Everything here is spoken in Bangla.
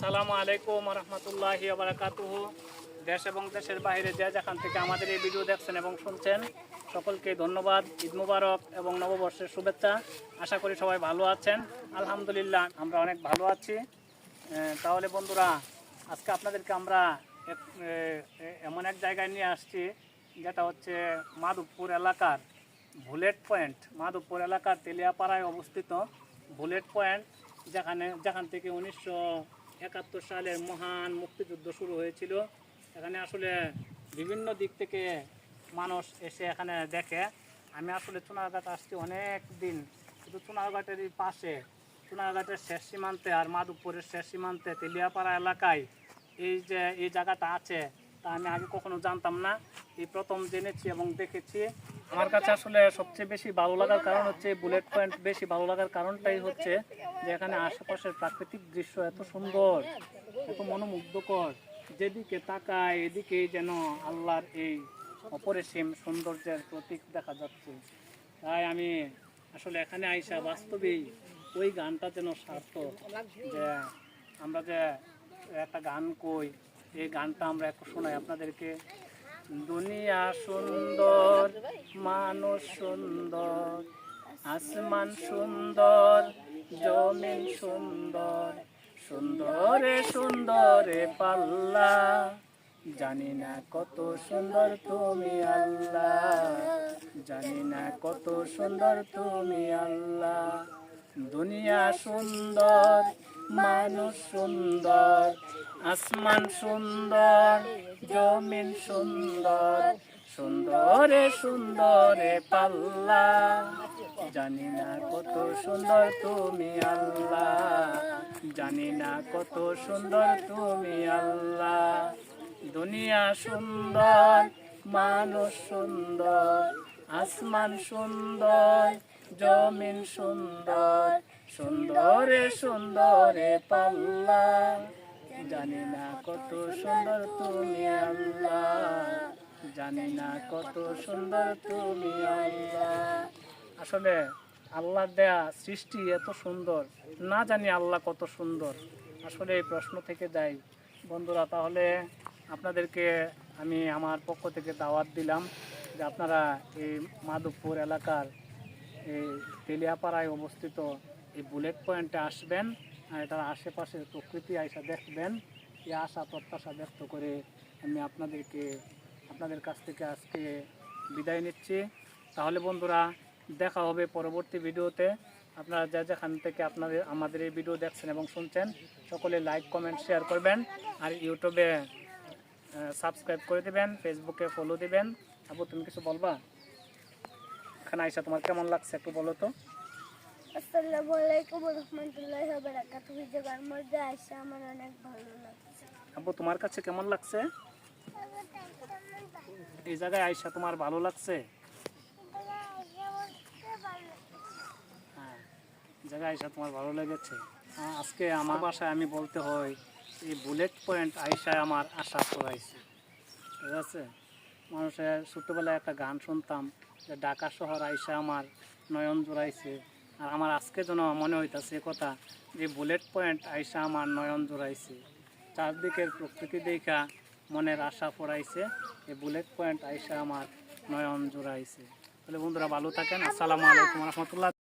আসসালামু আলাইকুম রহমতুল্লাহি ওয়া বারাকাতুহু। দেশ এবং দেশের বাইরে যে যেখান থেকে আমাদের এই ভিডিও দেখছেন এবং শুনছেন সকলকে ধন্যবাদ। ঈদ মুবারক এবং নববর্ষের শুভেচ্ছা। আশা করি সবাই ভালো আছেন। আলহামদুলিল্লাহ আমরা অনেক ভালো আছি। তাহলে বন্ধুরা, আজকে আপনাদেরকে আমরা এমন এক জায়গায় নিয়ে আসছি যেটা হচ্ছে মাধবপুর এলাকার বুলেট পয়েন্ট। মাধবপুর এলাকার তেলিয়াপাড়ায় অবস্থিত বুলেট পয়েন্ট, যেখান থেকে 1971 সালের মহান মুক্তিযুদ্ধ শুরু হয়েছিল। এখানে আসলে বিভিন্ন দিক থেকে মানুষ এসে এখানে দেখে। আমি আসলে চুনারঘাট আসছি অনেক দিন, শুধু চুনারঘাটেরই পাশে, চুনারঘাটের শেষ সীমান্তে আর মাধবপুরের শেষ সীমান্তে তেলিয়াপাড়া এলাকায় এই জায়গাটা আছে তা আমি আগে কখনো জানতাম না। এই প্রথম জেনেছি এবং দেখেছি। আমার কাছে আসলে সবচেয়ে বেশি ভালো লাগার কারণ হচ্ছে বুলেট পয়েন্ট। বেশি ভালো লাগার কারণটাই হচ্ছে যে এখানে আশেপাশের প্রাকৃতিক দৃশ্য এত সুন্দর, এত মনোমুগ্ধকর। যেদিকে তাকায় এদিকেই যেন আল্লাহর এই অপরিসীম সৌন্দর্যের প্রতীক দেখা যাচ্ছে। তাই আমি আসলে এখানে আইসা বাস্তবেই ওই গানটা যেন সার্থক, যে আমরা যে একটা গান কই, এই গানটা আমরা একটু শোনাই আপনাদেরকে। দুনিয়া সুন্দর, মানুষ সুন্দর, আসমান সুন্দর, জমিন সুন্দর, সুন্দরে সুন্দরে পাল্লা, জানি না কত সুন্দর তুমি আল্লাহ, জানি না কত সুন্দর তুমি আল্লাহ। দুনিয়া সুন্দর, মানুষ সুন্দর, আসমান সুন্দর, জমিন সুন্দর, সুন্দরে সুন্দরে পাল্লা, জানি না কত সুন্দর তুমি আল্লাহ, জানি না কত সুন্দর তুমি আল্লাহ। দুনিয়া সুন্দর, মানুষ সুন্দর, আসমান সুন্দর, জমিন সুন্দর, সুন্দরে সুন্দরে পাল্লা, জানি না কত সুন্দর তুমি আল্লাহ, জানি না কত সুন্দর তুমি আল্লাহ। আসলে আল্লাহর দেয়া সৃষ্টি এত সুন্দর, না জানি আল্লাহ কত সুন্দর। আসলে এই প্রশ্ন থেকে যায় বন্ধুরা। তাহলে আপনাদেরকে আমি আমার পক্ষ থেকে দাওয়াত দিলাম যে আপনারা এই মাধবপুর এলাকার এই তেলিয়াপাড়ায় অবস্থিত এই বুলেট পয়েন্টে আসবেন আর এটার আশেপাশের প্রকৃতি আইসা দেখবেন। এই আশা প্রত্যাশা ব্যক্ত করে আমি আপনাদের কাছ থেকে আজকে বিদায় নিচ্ছি। তাহলে বন্ধুরা, দেখা হবে পরবর্তী ভিডিওতে। আপনারা যেখান থেকে আমাদের এই ভিডিও দেখছেন এবং শুনছেন সকলে লাইক, কমেন্ট, শেয়ার করবেন আর ইউটিউবে সাবস্ক্রাইব করে দেবেন, ফেসবুকে ফলো দিবেন। আপু, তুমি কিছু বলবা? এখানে আইসা তোমার কেমন লাগছে একটু বলো তো। আসসালামু আলাইকুম ওয়া রাহমাতুল্লাহি ওয়া বারাকাতুহু। জায়গার মধ্যে আইসা আমার অনেক ভালো লাগছে। আপু, তোমার কাছে কেমন লাগছে? এই জায়গায় আইসা তোমার ভালো লাগছে? হ্যাঁ, জায়গায় আইসা তোমার ভালো লেগেছে। আজকে আমার বাসায় আমি বলতে হয় এই বুলেট পয়েন্ট আইসায় আমার আশা পড়াইছে। ঠিক আছে, মানুষের ছোট্টবেলায় একটা গান শুনতাম যে ঢাকা শহর আইসা আমার নয়ন জোড়াইছে। আর আমার আজকে যেন মনে হইতেছে কথা যে বুলেট পয়েন্ট আইসা আমার নয়ন জোড়াইছে। চারদিকের প্রকৃতি দেখা মনের আশা পড়াইছে, এই বুলেট পয়েন্ট আইসা আমার নয়ন জোড়াইছে। তাহলে বন্ধুরা ভালো থাকেন। আসসালামু আলাইকুম রহমতুল্লাহ।